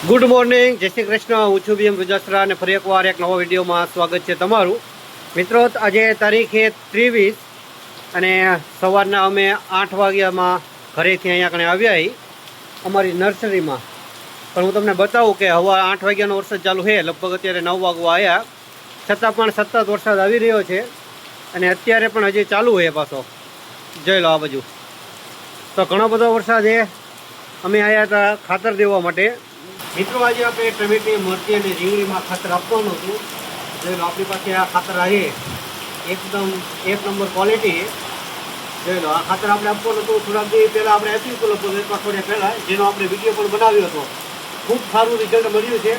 Good morning, જય શ્રી કૃષ્ણ. હું છું બીએમ ગુજરાસરા અને ફરી એકવાર એક નવો વિડીયોમાં સ્વાગત છે તમારું. મિત્રો, આજે તારીખે 23 અને સવારના અમે 8 વાગ્યામાં ઘરેથી અહીંયા કણે આવ્યા અમારી નર્સરીમાં. પણ હું તમને બતાવું કે હવા 8 વાગ્યાનો વરસાદ ચાલુ છે, લગભગ અત્યારે 9 વાગવા આવ્યા, છતાં પણ સતત વરસાદ આવી રહ્યો છે અને અત્યારે પણ હજી ચાલુ છે પાછો. જોઈ લો આ બાજુ તો ઘણો બધો વરસાદ છે. અમે આવ્યા હતા ખાતર દેવા માટે. મિત્રો, આજે આપણે ટમેટી, મરચી અને રીંગણીમાં ખાતર આપવાનું હતું. જોઈ લો આપણી પાસે આ ખાતર છે, એકદમ 1 નંબર ક્વોલિટી. જોઈ લો આ ખાતર આપણે આપવાનું હતું. થોડાક દિવસ પહેલાં આપણે આપ્યું હતું, લગભગ 1 અઠવાડિયા પહેલાં, જેનો આપણે વિડીયો પણ બનાવ્યો હતો. ખૂબ સારું રિઝલ્ટ મળ્યું છે,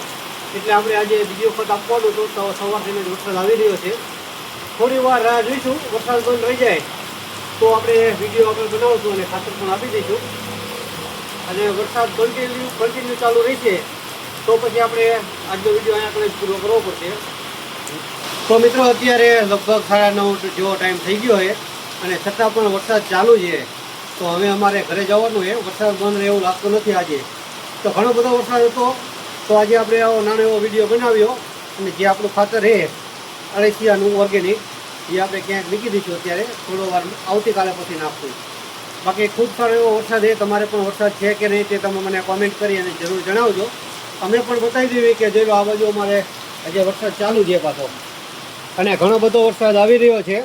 એટલે આપણે આજે બીજી વખત આપવાનું હતું. તો સવારથી વરસાદ આવી રહ્યો છે, થોડી વાર રાહ જોઈશું. વરસાદ બંધ રહી જાય તો આપણે વિડીયો આપણે બનાવશું અને ખાતર પણ આપી દઈશું. અને વરસાદ કન્ટિન્યુ ચાલુ રહેશે તો પછી આપણે આજનો વિડીયો અહીંયા આપણે પૂરો કરવો પડશે. તો મિત્રો, અત્યારે લગભગ 9:30 જેવો ટાઈમ થઈ ગયો છે અને છતાં પણ વરસાદ ચાલુ છે. તો હવે અમારે ઘરે જવાનું છે. વરસાદ બંધ રહે એવું લાગતું નથી આજે. તો ઘણો બધો વરસાદ હતો, તો આજે આપણે આવો નાનો એવો વિડીયો બનાવ્યો. અને જે આપણું ખાતર છે અળસિયાનું ઓર્ગેનિક, એ આપણે ક્યાંક મૂકી દઈશું. અત્યારે થોડો વાર આવતીકાલે પછી નાખશું. બાકી ખૂબ સારો એવો વરસાદ છે. તમારે પણ વરસાદ છે કે નહીં તે તમે મને કોમેન્ટ કરી અને જરૂર જણાવજો. અમે પણ બતાવી દેવી કે જોઈ લો આ બાજુ અમારે આજે વરસાદ ચાલુ છે પાછો, અને ઘણો બધો વરસાદ આવી રહ્યો છે.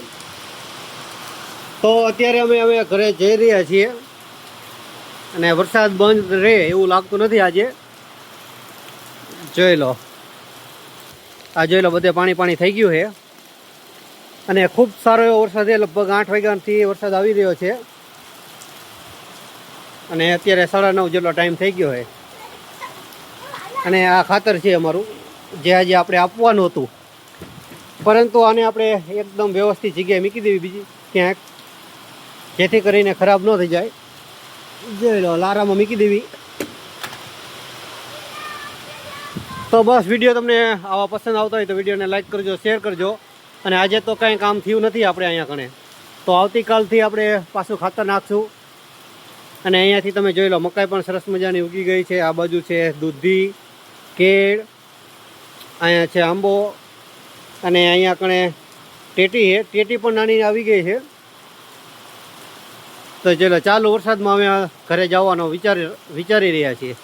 તો અત્યારે અમે ઘરે જઈ રહ્યા છીએ અને વરસાદ બંધ રહે એવું લાગતું નથી આજે. જોઈ લો આ જોઈ લો, બધે પાણી થઈ ગયું છે અને ખૂબ સારો એવો વરસાદ છે. લગભગ 8 વાગ્યાથી વરસાદ આવી રહ્યો છે અને અત્યારે 9:30 જેટલો ટાઈમ થઈ ગયો છે. અને આ ખાતર છે અમારું, જે આજે આપણે આપવાનું હતું, પરંતુ આને આપણે એકદમ વ્યવસ્થિત જગ્યાએ મૂકી દેવી બીજી ક્યાંક, જેથી કરીને ખરાબ ન થઈ જાય. જોઈ લો લારામાં મૂકી દેવી. તો બસ, વિડીયો તમને આવા પસંદ આવતા હોય તો વિડીયોને લાઈક કરજો, શેર કરજો. અને આજે તો કાંઈ કામ થયું નથી આપણે અહીંયા કણે, તો આવતીકાલથી આપણે પાછું ખાતર નાખશું. અને અહીંયાથી તમે જોઈ લો મકાઈ પણ સરસ મજાની ઉગી ગઈ છે. આ બાજુ છે દૂધી, કેળ, અહીંયા છે આંબો, અને અહીંયા કણે ટેટી છે. ટેટી પણ નાની આવી ગઈ છે. તો ચલો ચાલુ વરસાદમાં અમે ઘરે જવાનો વિચારી રહ્યા છીએ.